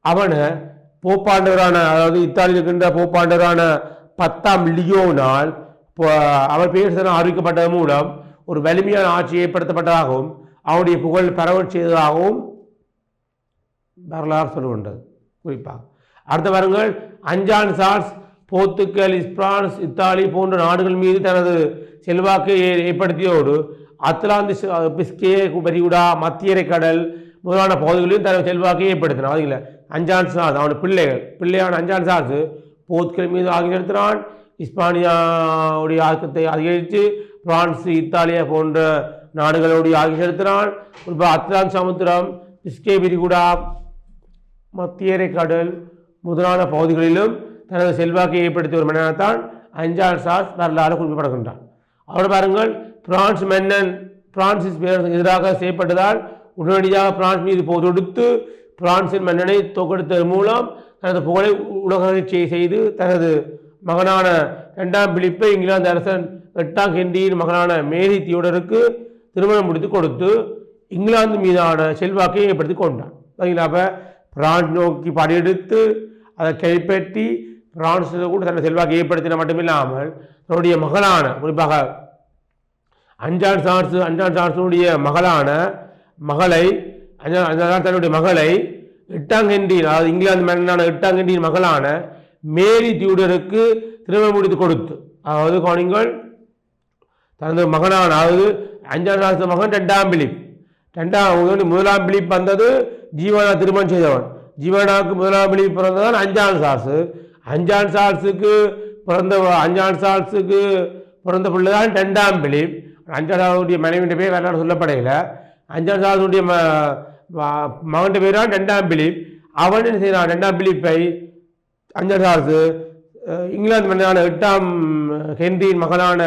அவனை போப்பாண்டவரான, அதாவது இத்தாலியில் இருக்கின்ற போப்பாண்டவரான 10ஆம் லியோனால் அவர் பேரரசனாக அறிவிக்கப்பட்டது மூலம் ஒரு வலிமையான ஆட்சி ஏற்படுத்தப்பட்டதாகவும் அவனுடைய புகழ் பரவல் செய்ததாகவும் வரலாறு சொல்லுகின்றது. குறிப்பாக அடுத்த வாரங்கள் அஞ்சான் சார்ஸ் போர்த்துகல், பிரான்ஸ், இத்தாலி போன்ற நாடுகள் மீது தனது செல்வாக்கை ஏற்படுத்தியோடு அத்லாந்திஸ், பிஸ்கே விரிகுடா, மத்தியரை கடல் முதலான பகுதிகளிலும் தனது செல்வாக்கை ஏற்படுத்தினான். அதுல அஞ்சான் சார்ஸ் அவனுடைய பிள்ளையான அஞ்சான் சார்ஸ் போர்த்துகல் மீது ஆட்சி செலுத்தினான். இஸ்பானியாவுடைய ஆக்கத்தை அதிகரித்து பிரான்ஸ், இத்தாலியா போன்ற நாடுகளுடைய ஆட்சி செலுத்தினான். அத்லாந்து சமுத்திரம், பிஸ்கே விரிகுடா, மத்தியரை கடல் முதலான பகுதிகளிலும் தனது செல்வாக்கை ஏற்படுத்திய ஒரு மன்னனால்தான் அஞ்சான் சார்ஸ் வரலாறு குறிப்பிடப்படுகின்றான். அவரோட பாருங்கள், பிரான்ஸ் மன்னன் பிரான்சிஸ் பேரரசுக்கு எதிராக செய்யப்பட்டதால் உடனடியாக பிரான்ஸ் மீது போர் தொடுத்து பிரான்சின் மன்னனை தோற்கடித்ததன் மூலம் தனது புகழை உலகை செய்து தனது மகனான 2ஆம் பிலிப்பை இங்கிலாந்து அரசன் 8ஆம் ஹென்ரியின் மகனான மேரி தியோடருக்கு திருமணம் முடித்து கொடுத்து இங்கிலாந்து மீதான செல்வாக்கை ஏற்படுத்தி கொண்டான். அப்போ பிரான்ஸ் நோக்கி படையெடுத்து அதை கைப்பற்றி பிரான்ஸில் கூட தன்னை செல்வாக்கை ஏற்படுத்தின மட்டுமில்லாமல் தன்னுடைய மகளான, குறிப்பாக அஞ்சான் சார்ஸுடைய தன்னுடைய மகளை 8ஆம் ஹென்றி, அதாவது இங்கிலாந்து மன்னனான 8ஆம் ஹென்ரியின் மகளான மேரி தியூடருக்கு திருமணம் முடித்து கொடுத்து, அதாவது கவனிங்கள், தனது மகனான, அதாவது அஞ்சான் சார்ஸ் மகன் 2ஆம் பிலிப், முதலாம் பிலிப் வந்தது ஜீவானா திருமணம் செய்தவன். ஜீவானாவுக்கு முதலாம் பிலிப் பிறந்ததான் அஞ்சான் சார்ஸ். அஞ்சான் சார்ஸுக்கு பிறந்த பிள்ளைதான் 2ஆம் பிலிப். அஞ்சான் சார்ஸுடைய மனைவியின் பேர் வரலாறு சொல்லப்படையில. அஞ்சான் சார்ஸுடைய மகன் பேர் தான் 2ஆம் பிலிப். அவன் என்ன செய்தான், 2ஆம் பிலிப்பை அஞ்சான் சார்ஸ் இங்கிலாந்து மன்னனான 8ஆம் ஹென்ரியின் மகனான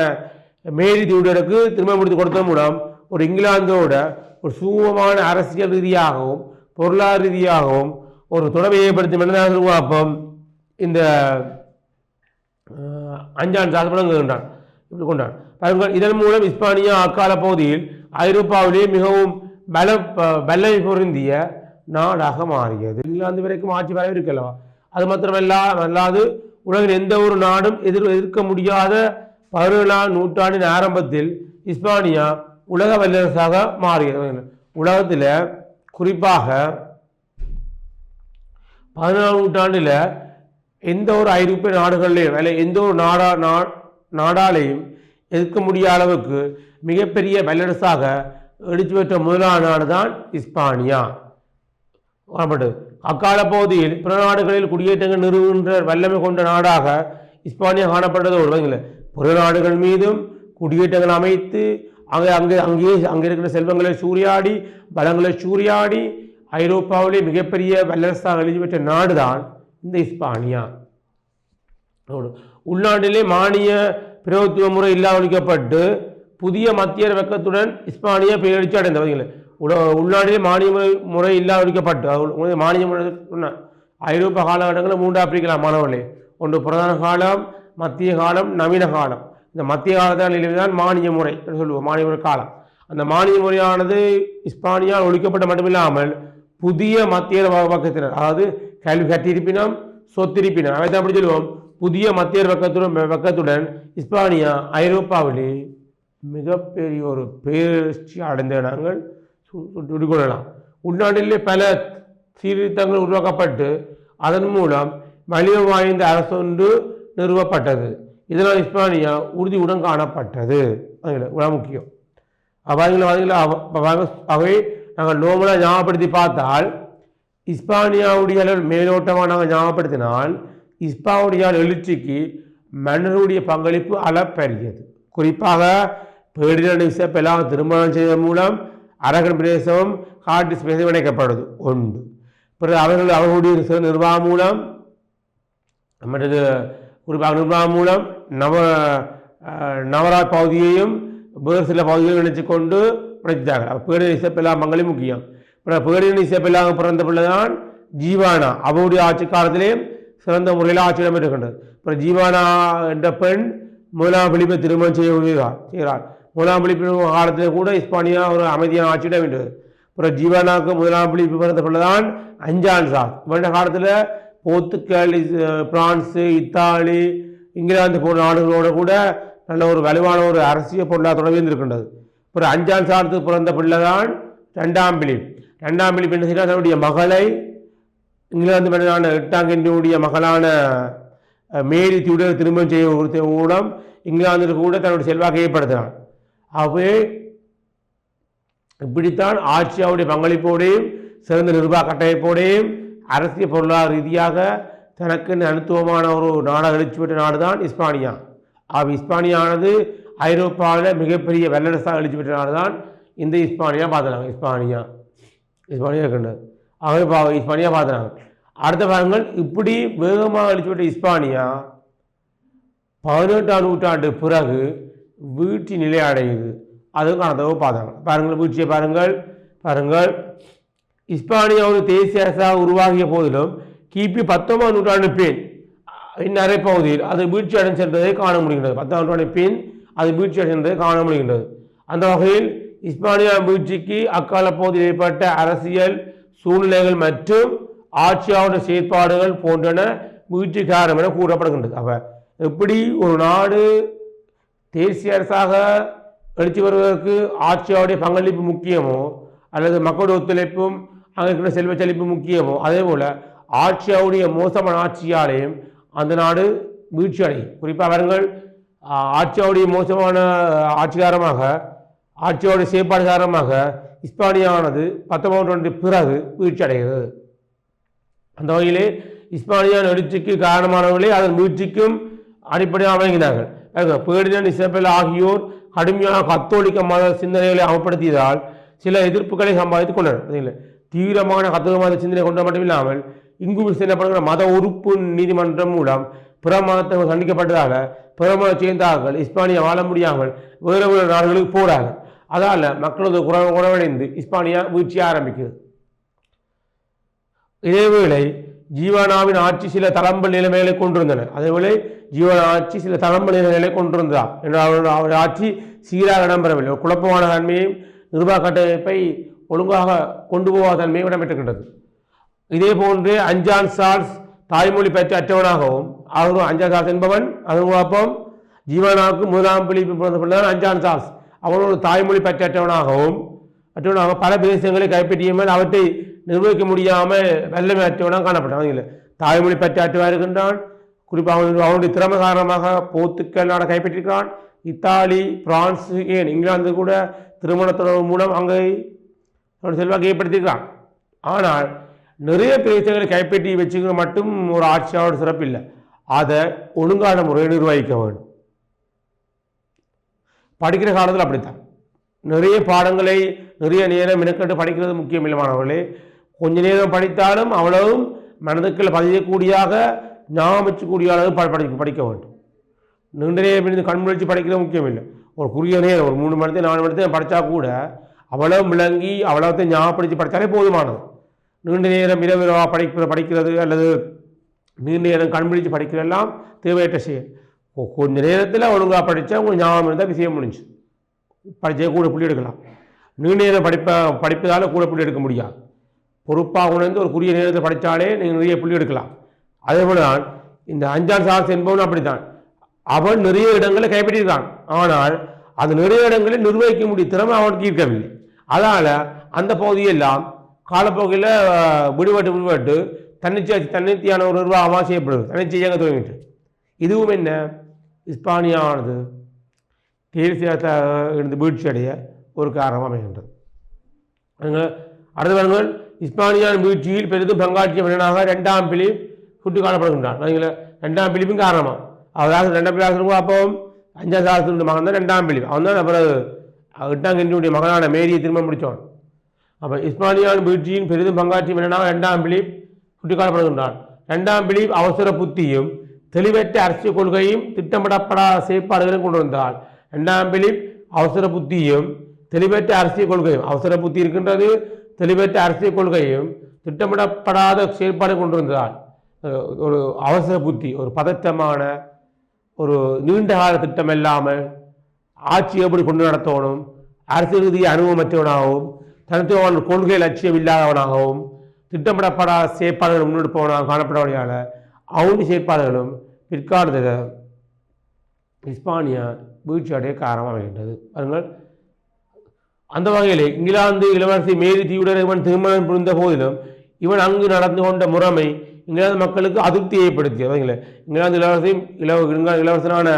மேரி தியூடருக்கு திருமணம் முடித்து கொடுத்ததன் மூலம் ஒரு இங்கிலாந்தோட ஒரு சுமூகமான அரசியல் ரீதியாகவும் பொருளாதார ரீதியாகவும் ஒரு தொடர்பை ஏற்படுத்தி மன்னனாக உருவாக்கம் இந்த அஞ்சான் சார்ஸ் இப்படி கொண்டான். இதன் மூலம் இஸ்பானியா அக்கால பகுதியில் ஐரோப்பாவிலேயே மிகவும் வல்லமை பொருந்திய நாடாக மாறியது. இங்கிலாந்து வரைக்கும் ஆட்சி வரவே இருக்கலாம். அது மாத்திரமல்லாது உலகின் எந்த ஒரு நாடும் எதிர்க்க முடியாத 17ஆம் நூற்றாண்டின் ஆரம்பத்தில் இஸ்பானியா உலக வல்லரசாக மாறியது. உலகத்தில் குறிப்பாக 14ஆம் நூற்றாண்டில் எந்த ஒரு ஐரோப்பிய நாடுகளிலையும் அல்ல எந்த ஒரு நாடாலையும் எதிர்க்க முடியாத அளவுக்கு மிகப்பெரிய வல்லரசாக எடுத்து பெற்ற முதலான நாடு தான் இஸ்பானியா. காணப்பட்டது. அக்கால பகுதியில் பிற நாடுகளில் குடியேற்றங்கள் நிறுவுகின்ற வல்லமை கொண்ட நாடாக இஸ்பானியா காணப்பட்டதோடு பிற நாடுகள் மீதும் குடியேற்றங்கள் அமைத்து அங்கே இருக்கிற செல்வங்களை சூறையாடி பலங்களை சூறையாடி ஐரோப்பாவிலே மிகப்பெரிய வல்லரசாக எழுதி பெற்ற நாடு தான் இந்த இஸ்பானியா. உள்நாட்டிலே மானிய பிரபுத்துவ முறை இல்லாமொழிக்கப்பட்டு புதிய மத்திய வக்கத்துடன் இஸ்பானியா பேரெழுச்சி அடைந்தவர்கள். உள்நாட்டிலே மானிய முறை இல்லாமொழிக்கப்பட்டு மானிய முறை ஐரோப்பா காலகட்டங்களில் 3 பிரிக்கலாம் மாணவர்களே. ஒன்று பிரதான காலம், மத்திய காலம், நவீன காலம். இந்த மத்திய காலத்தால் நிலவுதான் மானிய முறை என்று சொல்லுவோம், மானிய முறை காலம். அந்த மானிய முறையானது இஸ்பானியால் ஒழிக்கப்பட்ட மட்டுமில்லாமல் புதிய மத்திய பக்கத்தினர், அதாவது கல்வி கட்டியிருப்பினம் சொத்திருப்பினம், அவை தான் அப்படி சொல்லுவோம். புதிய மத்திய பக்கத்துடன் இஸ்பானியா ஐரோப்பாவிலே மிகப்பெரிய ஒரு பேரர்ச்சி அடைந்த நாங்கள் சொல்லிக்கொள்ளலாம். உள்நாட்டிலே பல சீர்திருத்தங்கள் உருவாக்கப்பட்டு அதன் மூலம் வலிமை வாய்ந்த அரசொன்று நிறுவப்பட்டது. இதனால் இஸ்பானியா உறுதியுடன் காணப்பட்டது. அதுல முக்கியம். அவை நாங்கள் நோமலாக ஞாபகப்படுத்தி பார்த்தால் இஸ்பானியாவுடைய மேலோட்டமாக நாங்கள் ஞாபகப்படுத்தினால் இஸ்பாவுடைய எழுச்சிக்கு மன்னருடைய பங்களிப்பு அளப்பெரியது. குறிப்பாக பேர்டினாண்ட் இசபெல்லா திருமணம் செய்வதன் மூலம் அரகன் பிரதேசம் காட்டு பிரதேசம் இணைக்கப்படுது ஒன்று. பிறகு அவர்களுடைய நிர்வாகம் மூலம் மற்றது குறிப்பாக நிர்வாகம் மூலம் நவராஜ் பகுதியையும் வேறு சில பகுதிகளையும் இணைச்சு கொண்டு உடைத்தார்கள். பேர்டினாண்ட் இசபெல்லா மங்களும் முக்கியம். பேர்டினாண்ட் இசபெல்லாக பிறந்த பிள்ளைதான் ஜீவானா. அவருடைய ஆட்சி காலத்திலே சிறந்த முறையில் ஆட்சியிடம் இருக்கின்றது. அப்புறம் ஜீவானா என்ற பெண் முதலாம் பிலிப்பை திருமணம் செய்கிறார். முதலாம் பிலிப்பு காலத்தில் கூட இஸ்பானியா ஒரு அமைதியான ஆட்சியிடம் வென்றது. அப்புறம் ஜீவானாவுக்கு முதலாம் பிலிப்பு பிறந்த பிள்ளைதான் அஞ்சான் சார். இவருடைய காலத்தில் போர்த்துக்கல், பிரான்ஸு, இத்தாலி, இங்கிலாந்து போன்ற நாடுகளோடு கூட நல்ல ஒரு வலுவான ஒரு அரசியல் பொருளாதார தொடர்பு இருக்கின்றது. அப்புறம் அஞ்சான் சாரத்துக்கு பிறந்த பிள்ளை தான் ரெண்டாம் பிலிப். ரெண்டாம் பிலிப் என்ன செய்தார், தன்னுடைய மகளை இங்கிலாந்து மன்னரான 8ஆம் ஹென்றியுடைய மகளான மேரி தியூடர் திருமணம் செய்ய மூலம் இங்கிலாந்திற்கு கூட தன்னுடைய செல்வாக்கை ஏற்படுத்தினார். ஆகவே இப்படித்தான் ஆட்சியாவுடைய பங்களிப்போடையும் சிறந்த நிர்வாக கட்டமைப்போடையும் அரசியல் பொருளாதார ரீதியாக தனக்கு அனுத்துவமான ஒரு நாடாக எழுச்சி பெற்ற நாடு தான் இஸ்பானியா. இஸ்பானியானது ஐரோப்பாவில் மிகப்பெரிய வல்லரசாக எழுச்சி பெற்ற நாடு தான் இந்த இஸ்பானியா. பார்த்துனாங்க இஸ்பானியா இருக்கின்றது. ஆகவே இஸ்பானியா பார்த்துனாங்க. அடுத்த பாருங்கள், இப்படி வேகமாக எழுச்சி பெற்ற இஸ்பானியா 18ஆம் நூற்றாண்டு பிறகு வீழ்ச்சி நிலை அடையுது. அதுவும் காரணத்தவோ பார்த்தாங்க. பாருங்கள் வீழ்ச்சியை பாருங்கள். இஸ்பானியா ஒரு தேசிய அரசாக உருவாகிய போதிலும் கிபி 19ஆம் நூற்றாண்டு பின் நிறைய பகுதியில் அது வீழ்ச்சி அடைந்ததை காண முடிகின்றது. 10ஆம் நூற்றாண்டு பின் அது வீழ்ச்சி அடைந்ததை காண முடிகின்றது. அந்த வகையில் இஸ்பானியா வீழ்ச்சிக்கு அக்கால பகுதியில் ஏற்பட்ட அரசியல் சூழ்நிலைகள் மற்றும் ஆட்சியாளருடைய செயற்பாடுகள் போன்றன வீழ்ச்சி காரணம் என கூறப்படுகின்றது. அப்போ எப்படி ஒரு நாடு தேசிய அரசாக எழுச்சி வருவதற்கு ஆட்சியாளருடைய பங்களிப்பு முக்கியமோ அல்லது மக்களுடைய ஒத்துழைப்பும் அங்கே இருக்கிற செல்வ செழிப்பு முக்கியமோ, அதே போல் ஆட்சியாவுடைய மோசமான ஆட்சியாலேயும் அந்த நாடு வீழ்ச்சி அடையும். குறிப்பாக அவர்கள் ஆட்சியாவுடைய மோசமான ஆட்சியாவுடைய செயற்பாடு காரணமாக இஸ்பானியானது 19ஆம் நூற்றாண்டு பிறகு வீழ்ச்சி அடைகிறது. அந்த வகையிலே இஸ்பானியா எழுச்சிக்கு காரணமானவர்களே அதன் வீழ்ச்சிக்கும் அடிப்படையாக அமைகிறார்கள். பேர்டினாண்ட் இசபெல்லா ஆகியோர் கடுமையாக கத்தோலிக்க மத சிந்தனைகளை அமல்படுத்தியதால் சில எதிர்ப்புகளை சம்பாதித்துக் கொண்டனர். தீவிரமான கத்தோலிக்க மத சிந்தனை கொண்ட மட்டுமில்லாமல் இங்கு செல்லப்படுகிற மத உறுப்பு நீதிமன்றம் மூலம் பிற மதத்தை கண்டிக்கப்பட்டதால் பிற மத சேர்ந்தார்கள் இஸ்பானியா வாழ முடியாமல் வேறு வேறு நாடுகளுக்கு போறாங்க. அதால் மக்களது குறைவடைந்து இஸ்பானியா வீழ்ச்சியை ஆரம்பிக்குது. இதேவேளை ஜீவானாவின் ஆட்சி சில தளம்பல் நிலைமைகளை கொண்டிருந்தன. அதேவேளை ஜீவன ஆட்சி சில தளம்பல் நிலைமைகளை கொண்டிருந்தார் என்றால் அவருடைய ஆட்சி சீராக இடம்பெறவில்லை. குழப்பமான தன்மையும் நிர்வாக கட்டமைப்பை ஒழுங்காக கொண்டு போகாத தன்மையும் இடம்பெற்றுகின்றது. இதே போன்று அஞ்சான் சார்ஸ் தாய்மொழி பற்றி அற்றவனாகவும் அவரும் அஞ்சான் சார்ஸ் என்பவன் அதன் குழப்பம் ஜீவனாவுக்கு முதலாம் பிள்ளை அஞ்சான் சார்ஸ் அவனோட தாய்மொழி பற்றற்றவனாகவும் பல பிரதேசங்களை கைப்பற்றியமல் அவற்றை நிர்வகிக்க முடியாமல் வல்லமை அற்றவனாக காணப்பட்டான். தாய்மொழி பற்றாற்றவாக இருக்கின்றான். குறிப்பாக அவனுடைய திறமை காரணமாக போர்த்துக்கல் நாடை கைப்பற்றிருக்கிறான். இத்தாலி, பிரான்ஸ், ஏன் இங்கிலாந்து கூட திருமண தொடர்பு மூலம் அங்கே அவனுடைய செல்வாக்கு ஏற்படுத்தியிருக்கிறான். ஆனால் நிறைய பிரதேசங்களை கைப்பற்றி வச்சுக்க மட்டும் ஒரு ஆட்சியாளர் சிறப்பு இல்லை, அதை ஒழுங்கான முறையை நிர்வகிக்க வேண்டும். படிக்கிற காலத்தில் அப்படித்தான் நிறைய பாடங்களை நிறைய நேரம் மெனக்கட்டு படிக்கிறது முக்கியமில்லமானவர்களே. கொஞ்ச நேரம் படித்தாலும் அவ்வளவும் மனதுக்குள்ள பதியக்கூடியாக ஞாபகம் வச்சக்கூடிய அளவு படிக்க வேண்டும். நீண்ட நேரம் இருந்து கண் முழிச்சு படிக்கிறது முக்கியம் இல்லை, ஒரு குறுகிய நேரம் ஒரு 3 மணி 4 மணி படித்தா கூட அவ்வளவு விளங்கி அவ்வளோத்தை ஞாபகப்படுத்தி படித்தாலே போதுமானது. நீண்ட நேரம் இரவு படிக்கிறது அல்லது நீண்ட நேரம் கண் முழிச்சு படிக்கிறதெல்லாம் தேவையற்ற செயல். கொஞ்ச நேரத்தில் ஒழுங்காக படித்தா உங்களுக்கு ஞாபகம் இருந்தால் விஷயம் முடிஞ்சு படித்தே கூட புள்ளி எடுக்கலாம். நீண்ட நேரம் படிப்பதால் கூட புள்ளி எடுக்க முடியாது. பொறுப்பாக உணர்ந்து ஒரு குறுகிய நேரத்தில் படித்தாலே நீங்கள் நிறைய புள்ளி எடுக்கலாம். அதே போல தான் இந்த அஞ்சான் சார்ஸ் என்பவன் அப்படித்தான். அவன் நிறைய இடங்களை கைப்பற்றியிருக்கான், ஆனால் அது நிறைய இடங்களில் நிர்வகிக்க முடிய திறமை அவனுக்கு இருக்கவில்லை. அதனால் அந்த பகுதியெல்லாம் காலப்போக்கில் விடுபட்டு தன்னிச்சையான ஒரு நிர்வாகமாக செய்யப்படுது, தன்னிச்சை இயங்க துவங்கிட்டு. இதுவும் என்ன, இஸ்பானியானது தேசியத்தை இருந்து வீழ்ச்சி அடைய ஒரு காரணமாக அமைகின்றது. அடுத்தவர்கள் இஸ்பானியான் வீழ்ச்சியில் பெரிதும் பங்காற்றிய மன்னனாக 2ஆம் பிலிப் சுட்டி காணப்படுகின்றான். நீங்கள் 2ஆம் பிலிப்பும் காரணமாக, அதாவது 2ஆம் பிலிப் அப்போ 5ஆம் சாஸ்திரனுடைய மகன் தான் 2ஆம் பிலிப். அவன் தான் அப்புறம் 8ஆம் ஹென்றியுடைய மகனான மேரியை திரும்ப முடித்தவன். அப்போ இஸ்பானியான் வீழ்ச்சியின் பெரிதும் பங்காற்றிய மன்னனாக 2ஆம் பிலிப் சுட்டி காணப்படுகின்றான். 2ஆம் பிலிப் அவசர புத்தியும் தெளிவற்ற அரசியல் கொள்கையும் திட்டமிடப்படாத செயற்பாடுகளையும் கொண்டு வந்தார். 2ஆம் பிலிப் அவசர புத்தியும் தெளிவற்ற அரசியல் கொள்கையும், அவசர புத்தி இருக்கின்றது, தெளிவற்ற அரசியல் கொள்கையும் திட்டமிடப்படாத செயற்பாடு கொண்டு வந்தார். ஒரு அவசர புத்தி, ஒரு பதற்றமான ஒரு நீண்ட கால திட்டம் இல்லாமல் ஆட்சி எப்படி கொண்டு நடத்தணும், அரசியல் ரீதியை அனுபவமற்றவனாகவும் தனித்துவமான கொள்கை லட்சியம் இல்லாதவனாகவும் திட்டமிடப்படாத செயற்பாடுகள் முன்னெடுப்பவனாக காணப்படவடையால அவனுடைய செயற்பாடுகளும் பிற்காலத்தில் இஸ்பானியா வீழ்ச்சி அடைய காரணமாக அமைகின்றது. பாருங்கள், அந்த வகையில் இங்கிலாந்து இளவரசி மேரி தீவுடன் இவன் திருமணம் புரிந்த போதிலும் இவன் அங்கு நடந்து கொண்ட முறைமை இங்கிலாந்து மக்களுக்கு அதிருப்தி ஏற்படுத்தியது. இங்கிலாந்து இளவரசனான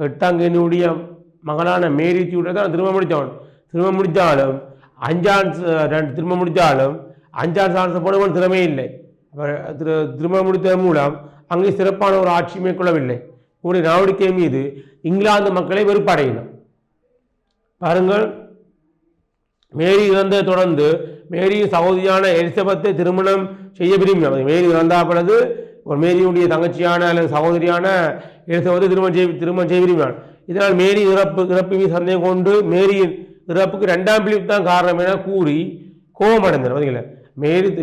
8ஆம் ஹென்றியுடைய மகனான மேரி தீவுடன் தான் திருமணம் முடித்தாலும் 5ஆம் சான்ஸ் போனவன் திறமே இல்லை. திருமணம் முடித்ததன் மூலம் அங்கே சிறப்பான ஒரு ஆட்சி மேற்கொள்ளவில்லை. உங்களுடைய நடவடிக்கை மீது இங்கிலாந்து மக்களை வெறுப்படையினர். பாருங்கள், மேரி இறந்ததை தொடர்ந்து மேரியின் சகோதரியான எலிசபெத்தை திருமணம் செய்ய விரும்பினார். மேரி இறந்தால் பிறகு ஒரு மேரியுடைய தங்கச்சியான அல்லது சகோதரியான எலிசபெத்தை திருமணம் செய்ய விரும்பினார். இதனால் மேரி இறப்பு மீது சந்தேகம் கொண்டு மேரியின் இறப்புக்கு 2ஆம் பிலிப் தான் காரணம் என கூறி கோபமடைந்தார்.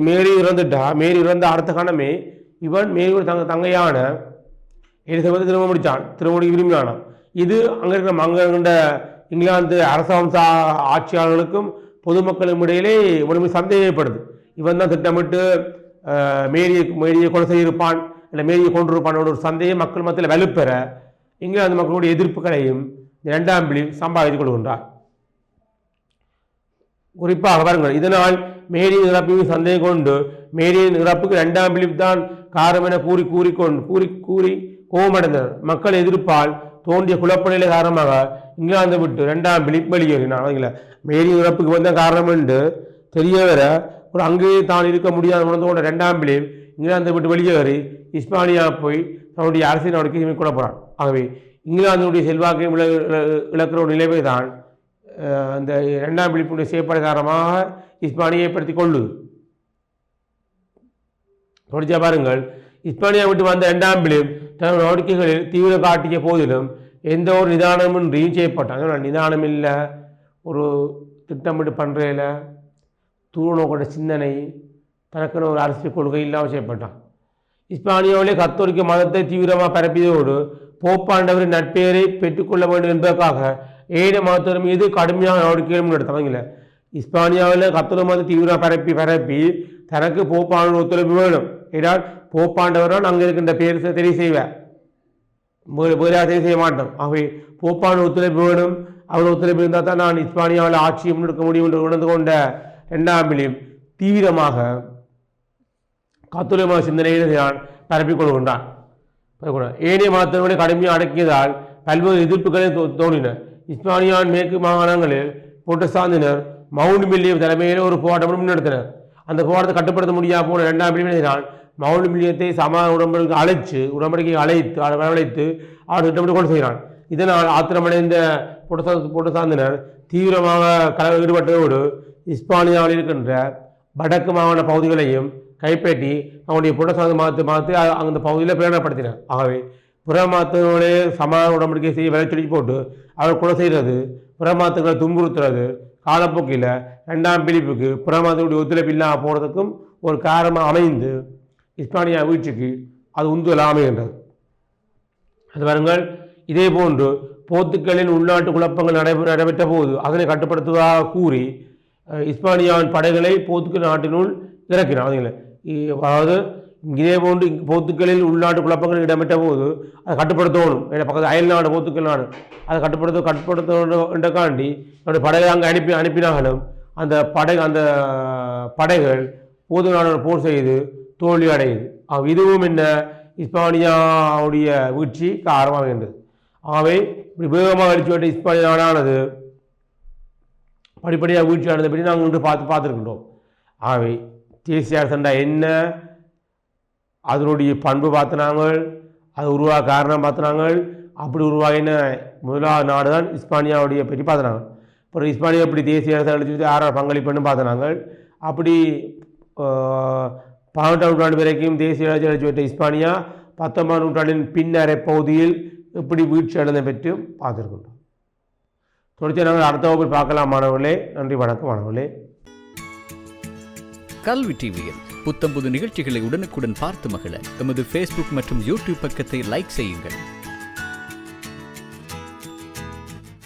மேரி இறந்துட்டா, மேரி இறந்த அடுத்த கணமே இவன் மேரியோட தங்கையான எலிசபெத்தை திருமணம் விரும்பினான். இது அங்கே இருக்கின்ற இங்கிலாந்து அரசாங்க ஆட்சியாளர்களுக்கும் பொதுமக்களும் இடையிலே இவனுக்கு சந்தேகம் ஏற்படுது. இவன் தான் திட்டமிட்டு மேரியை கொலை செய்திருப்பான், இல்லை மேரியை கொண்டிருப்பான் ஒரு சந்தேகம் மக்கள் மத்தியில் வலுப்பெற இங்கிலாந்து மக்களுடைய எதிர்ப்புகளையும் 2ஆம் பிலிப் சம்பாதித்துக் கொள்கின்றார். குறிப்பாக பாருங்கள், இதனால் மேரியின் இறப்பையும் சந்தேகம் கொண்டு மேரியின் இறப்புக்கு 2ஆம் பிலிப் தான் காரணம் என கூறி கோபமடைந்தனர். மக்கள் எதிர்ப்பால் தோன்றிய குழப்பநிலை காரணமாக இங்கிலாந்து விட்டு 2ஆம் பிலிப் வெளியேறினார். மேரி இறப்புக்கு வந்த காரணம் என்று தெரிய வர ஒரு அங்கேயே தான் இருக்க முடியாத உணர்ந்தோட 2ஆம் பிலிப் இங்கிலாந்தை விட்டு வெளியேறி இஸ்பானியா போய் தன்னுடைய அரசியல் நடவடிக்கை மேற்கொள்ள போகிறான். ஆகவே இங்கிலாந்தினுடைய செல்வாக்கையும் இழக்கிற ஒரு நிலைமை தான் இந்த 2ஆம் பிலிப்புடைய செயற்பாடு காரணமாக இஸ்பானியை ஏற்படுத்தி கொள்ளுது. தொடர்ச்சியா பாருங்கள், இஸ்பானியா விட்டு வந்த 2ஆம் பிலிப் தனது நடவடிக்கைகளில் தீவிரம் காட்டிய போதிலும் எந்த ஒரு நிதானமின்றியும் செய்யப்பட்டாங்க. நிதானம் இல்லை, ஒரு திட்டமிட்டு பண்ணுறையில் தூரநோக்கோட சிந்தனை, தனக்குன்னு ஒரு அரசியல் கொள்கை இல்லாமல் செய்யப்பட்டான். இஸ்பானியாவிலே கத்தோலிக்க மதத்தை தீவிரமாக பரப்பியதோடு போப்பாண்டவரின் நட்பெயரை பெற்றுக்கொள்ள வேண்டும் என்பதற்காக ஏழு மதத்தினர் மீது கடுமையான நடவடிக்கைகள் முன்னெடுத்தவங்க. இஸ்பானியாவில் கத்தோலிக்க மதத்தை தீவிரமாக பரப்பி தனக்கு போப்பாண்டவர் ஒத்துழைப்பு வேணும். ஏனால் போப்பாண்டவரால் அங்கே இருக்கின்ற பேர் தெரிவு செய்வார், வேறு தெரிவு செய்ய மாட்டோம். ஆகவே போப்பாண்டவர் ஒத்துழைப்பு வேணும், அவர் ஒத்துழைப்பு இருந்தால் தான் நான் இஸ்பானியாவில் ஆட்சியை முன்னெடுக்க முடியும் என்று உணர்ந்து கொண்ட 2ஆம் பிலிப் தீவிரமாக கத்தோலிக்க மத சிந்தனையில் நான் பரப்பிக் கொள்கின்றான். ஏனைய மதத்தினரை கடுமையாக அடக்கியதால் பல்வேறு எதிர்ப்புகளை தோன்றின. இஸ்பானியாவின் மேற்கு மாகாணங்களில் புரட்டஸ்தாந்தினர் மவுண்ட் மில்லியம் தலைமையில் ஒரு போராட்டம் முன்னெடுத்தனர். அந்த போராட்டத்தை கட்டுப்படுத்த முடியாமல் போன 2ஆம் பிரிவினர் மவுண்ட் மில்லியத்தை சமாதான உடன்படிக்கை வரவழைத்து அவர் திட்டமிட்டு கொண்டு செய்கிறான். இதனால் ஆத்திரமடைந்த புரட்டஸ்தாந்தினர் தீவிரமாக கலவில் ஈடுபட்டதோடு இஸ்பானியாவில் இருக்கின்ற வடக்கு மாகாண பகுதிகளையும் கைப்பற்றி அவனுடைய புரட்டஸ்தாந்த மாற்றி அந்த பகுதியில் பிரகடனப்படுத்தினார். ஆகவே புறமாத்தனுடைய சமாதான உடன்படிக்கை செய்ய விளைச்சொல்லி போட்டு அவர் கொலை செய்கிறது, புறமாத்தங்களை துன்புறுத்துறது காலப்போக்கில் 2ஆம் பிலிப்புக்கு புறமாத்தனுடைய ஒத்துழைப்பு இல்லாமல் போகிறதுக்கும் ஒரு காரணமாக அமைந்து இஸ்பானியா வீழ்ச்சிக்கு அது உந்துதலாக அமைகின்றது. அது பாருங்கள், இதே போன்று போர்த்துக்கலின் உள்நாட்டு குழப்பங்கள் நடைபெற்ற போது அதனை கட்டுப்படுத்துவதாக கூறி இஸ்பானியாவின் படைகளை போர்த்துக்கல் நாட்டினுள் இறக்கினார். அதாவது இதே போன்று போர்த்துக்கலில் உள்நாட்டு குழப்பங்கள் இடம்பெற்ற போது அதை கட்டுப்படுத்தணும். பக்கத்து அயல் நாடு போர்த்துக்கல் நாடு அதை கட்டுப்படுத்தக்காண்டி என்னுடைய படைகளை அங்கே அனுப்பினாலும் அந்த படைகள் போர்த்துக்கல் நாடோட போர் செய்து தோல்வி அடையுது. இதுவும் என்ன இஸ்பானியாவுடைய வீழ்ச்சி காரணமாகின்றது. ஆகவே இப்படி வேகமாக அடிச்சு விட்ட இஸ்பானிய நாடானது படிப்படியாக வீழ்ச்சி அடைந்தபடி நாங்கள் இன்று பார்த்துருக்கின்றோம். ஆகவே தேசிய அரசண்டா என்ன, அதனுடைய பண்பு பார்த்தினாங்க, அது உருவாக காரணம் பார்த்தினாங்க. அப்படி உருவாகின முதலாவது நாடு தான் இஸ்பானியாவுடைய பற்றி பார்த்தினாங்க. அப்புறம் இஸ்பானியா எப்படி தேசிய அரசு அழிச்சு யாரால் பங்களிப்புன்னு பார்த்தினாங்க. அப்படி 18ஆம் நூற்றாண்டு வரைக்கும் தேசிய அரசு அழிச்சு விட்ட இஸ்பானியா 19ஆம் நூற்றாண்டின் பின்னரை பகுதியில் எப்படி வீழ்ச்சி அடைந்த பற்றியும் பார்த்துருக்கின்றோம். தொடர்ச்சி நாங்கள் அடுத்த வகுப்பில் பார்க்கலாம் மாணவர்களே. நன்றி, வணக்கம் மாணவர்களே. கல்வி டிவியில் புத்தம்புது நிகழ்ச்சிகளை உடனுக்குடன் பார்த்து மகிழ எமது ஃபேஸ்புக் மற்றும் யூடியூப் பக்கத்தை லைக் செய்யுங்கள்.